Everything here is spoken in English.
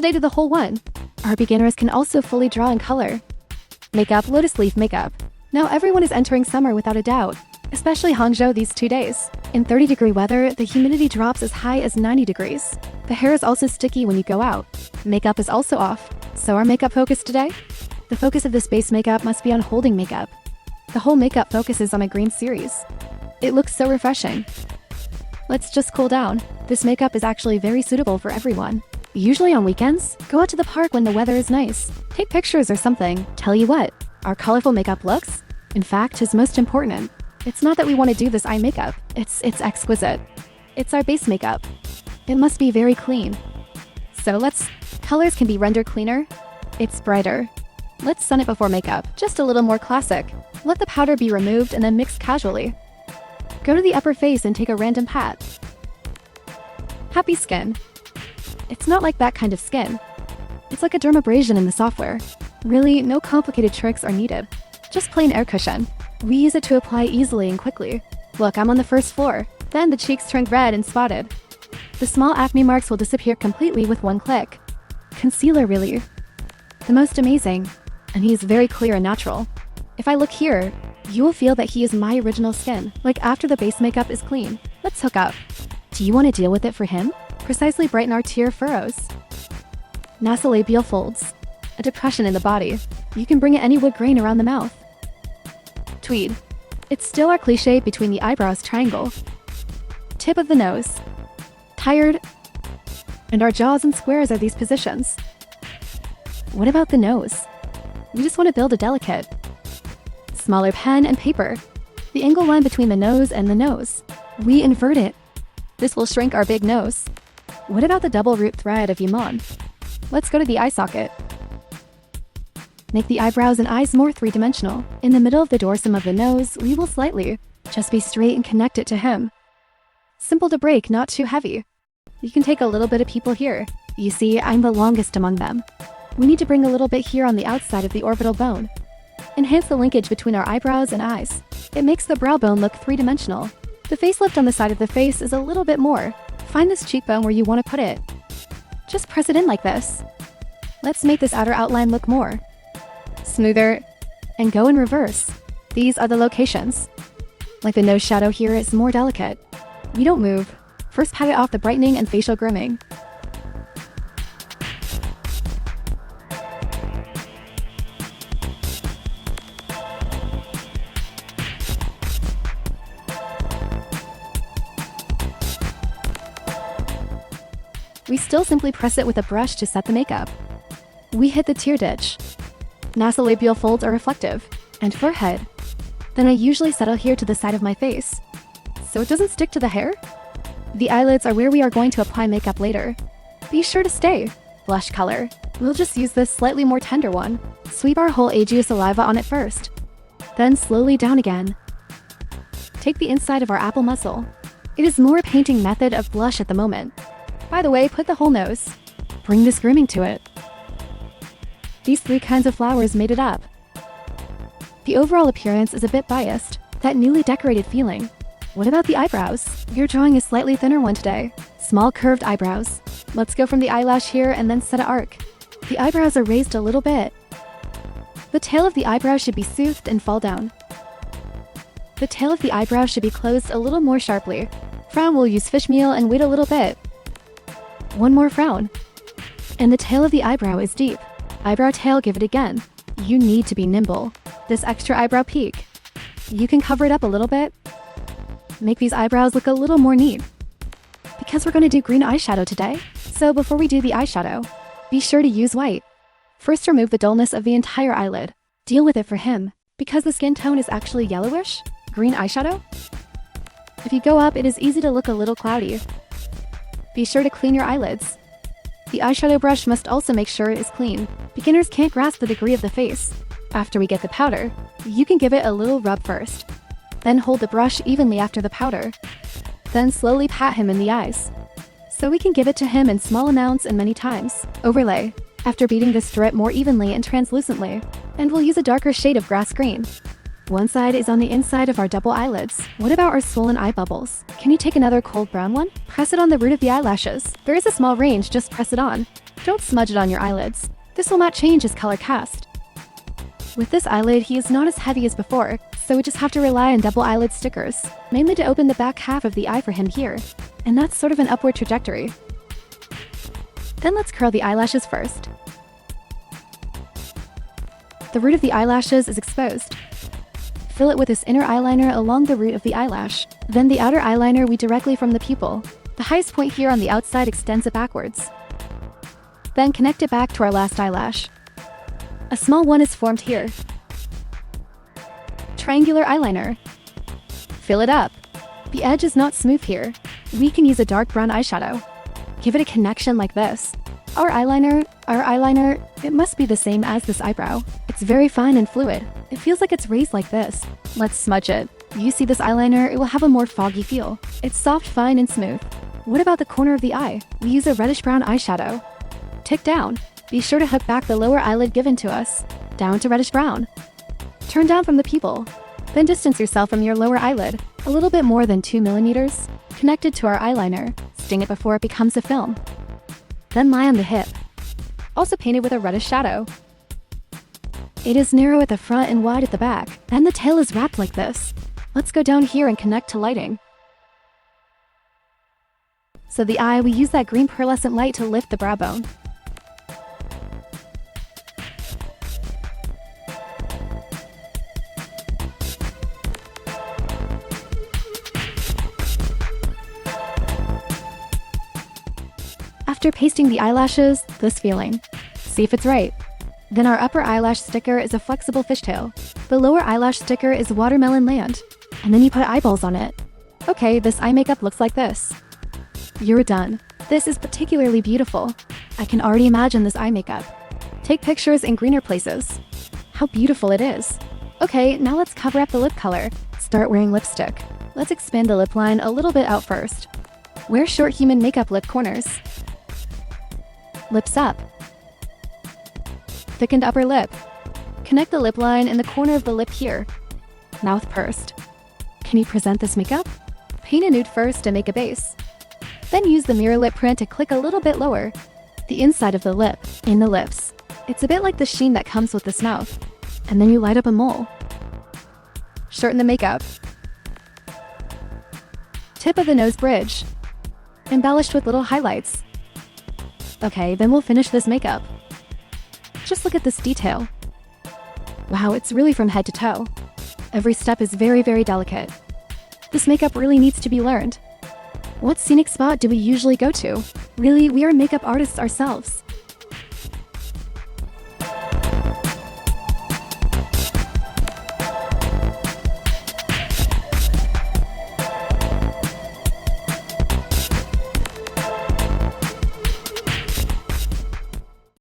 Today to the whole one. Our beginners can also fully draw in color. Makeup, lotus leaf makeup. Now everyone is entering summer without a doubt, especially Hangzhou these 2 days. In 30-degree weather, the humidity drops as high as 90 degrees. The hair is also sticky when you go out. Makeup is also off. So our makeup focus today? The focus of this base makeup must be on holding makeup. The whole makeup focuses on a green series. It looks so refreshing. Let's just cool down. This makeup is actually very suitable for everyone. Usually on weekends, go out to the park when the weather is nice. Take pictures or something. Tell you what, our colorful makeup looks, in fact, is most important. It's not that we want to do this eye makeup. It's exquisite. It's our base makeup. It must be very clean. So colors can be rendered cleaner. It's brighter. Let's sun it before makeup, just a little more classic. Let the powder be removed and then mixed casually. Go to the upper face and take a random pat. Happy skin. It's not like that kind of skin. It's like a dermabrasion in the software. Really, no complicated tricks are needed. Just plain air cushion. We use it to apply easily and quickly. Look, I'm on the first floor. Then the cheeks turned red and spotted. The small acne marks will disappear completely with one click. Concealer really. The most amazing. And he's very clear and natural. If I look here, you will feel that he is my original skin, like after the base makeup is clean. Let's hook up. Do you want to deal with it for him? Precisely brighten our tear furrows. Nasolabial folds. A depression in the body. You can bring it any wood grain around the mouth. Tweed. It's still our cliche between the eyebrows triangle. Tip of the nose. Tired. And our jaws and squares are these positions. What about the nose? We just want to build a delicate. Smaller pen and paper. The angle line between the nose and the nose. We invert it. This will shrink our big nose. What about the double root thread of Yimon? Let's go to the eye socket. Make the eyebrows and eyes more three-dimensional. In the middle of the dorsum of the nose, we will slightly. Just be straight and connect it to him. Simple to break, not too heavy. You can take a little bit of people here. You see, I'm the longest among them. We need to bring a little bit here on the outside of the orbital bone. Enhance the linkage between our eyebrows and eyes. It makes the brow bone look three-dimensional. The facelift on the side of the face is a little bit more. Find this cheekbone where you want to put it. Just press it in like this. Let's make this outer outline look more smoother, and go in reverse. These are the locations. Like the nose shadow here is more delicate. We don't move. First pat it off the brightening and facial grooming. We still simply press it with a brush to set the makeup. We hit the tear ditch. Nasolabial folds are reflective, and forehead. Then I usually settle here to the side of my face, so it doesn't stick to the hair. The eyelids are where we are going to apply makeup later. Be sure to stay. Blush color. We'll just use this slightly more tender one. Sweep our whole aegyo-saliva on it first, then slowly down again. Take the inside of our apple muzzle. It is more a painting method of blush at the moment. By the way, put the whole nose. Bring this grooming to it. These 3 kinds of flowers made it up. The overall appearance is a bit biased, that newly decorated feeling. What about the eyebrows? You're drawing a slightly thinner one today. Small curved eyebrows. Let's go from the eyelash here and then set an arc. The eyebrows are raised a little bit. The tail of the eyebrow should be soothed and fall down. The tail of the eyebrow should be closed a little more sharply. Frown will use fish meal and wait a little bit. One more frown. And the tail of the eyebrow is deep. Eyebrow tail, give it again. You need to be nimble. This extra eyebrow peak. You can cover it up a little bit. Make these eyebrows look a little more neat. Because we're going to do green eyeshadow today, so before we do the eyeshadow, be sure to use white. First, remove the dullness of the entire eyelid. Deal with it for him. Because the skin tone is actually yellowish, green eyeshadow. If you go up, it is easy to look a little cloudy. Be sure to clean your eyelids. The eyeshadow brush must also make sure it is clean. Beginners can't grasp the degree of the face. After we get the powder, you can give it a little rub first. Then hold the brush evenly after the powder. Then slowly pat him in the eyes. So we can give it to him in small amounts and many times. Overlay. After beating this drip more evenly and translucently. And we'll use a darker shade of grass green. One side is on the inside of our double eyelids. What about our swollen eye bubbles? Can you take another cold brown one? Press it on the root of the eyelashes. There is a small range, just press it on. Don't smudge it on your eyelids. This will not change his color cast. With this eyelid, he is not as heavy as before, so we just have to rely on double eyelid stickers, mainly to open the back half of the eye for him here. And that's sort of an upward trajectory. Then let's curl the eyelashes first. The root of the eyelashes is exposed. Fill it with this inner eyeliner along the root of the eyelash. Then the outer eyeliner we directly from the pupil. The highest point here on the outside extends it backwards. Then connect it back to our last eyelash. A small one is formed here. Triangular eyeliner. Fill it up. The edge is not smooth here. We can use a dark brown eyeshadow. Give it a connection like this. Our eyeliner, it must be the same as this eyebrow. It's very fine and fluid. It feels like it's raised like this. Let's smudge it. You see this eyeliner, it will have a more foggy feel. It's soft, fine, and smooth. What about the corner of the eye? We use a reddish-brown eyeshadow. Tick down. Be sure to hook back the lower eyelid given to us. Down to reddish-brown. Turn down from the pupil. Then distance yourself from your lower eyelid, a little bit more than 2 millimeters. Connect it to our eyeliner. Sting it before it becomes a film. Then lie on the hip. Also painted with a reddish shadow. It is narrow at the front and wide at the back, and the tail is wrapped like this. Let's go down here and connect to lighting. So the eye, we use that green pearlescent light to lift the brow bone. After pasting the eyelashes, this feeling. See if it's right. Then our upper eyelash sticker is a flexible fishtail. The lower eyelash sticker is watermelon land. And then you put eyeballs on it. Okay, this eye makeup looks like this. You're done. This is particularly beautiful. I can already imagine this eye makeup. Take pictures in greener places. How beautiful it is. Okay, now let's cover up the lip color. Start wearing lipstick. Let's expand the lip line a little bit out first. Wear short human makeup lip corners. Lips up. Thickened upper lip. Connect the lip line in the corner of the lip here. Mouth pursed. Can you present this makeup? Paint a nude first and make a base. Then use the mirror lip print to click a little bit lower. The inside of the lip, in the lips. It's a bit like the sheen that comes with this mouth. And then you light up a mole. Shorten the makeup. Tip of the nose bridge. Embellished with little highlights. Okay, then we'll finish this makeup. Just look at this detail. Wow, it's really from head to toe. Every step is very, very delicate. This makeup really needs to be learned. What scenic spot do we usually go to? Really, we are makeup artists ourselves.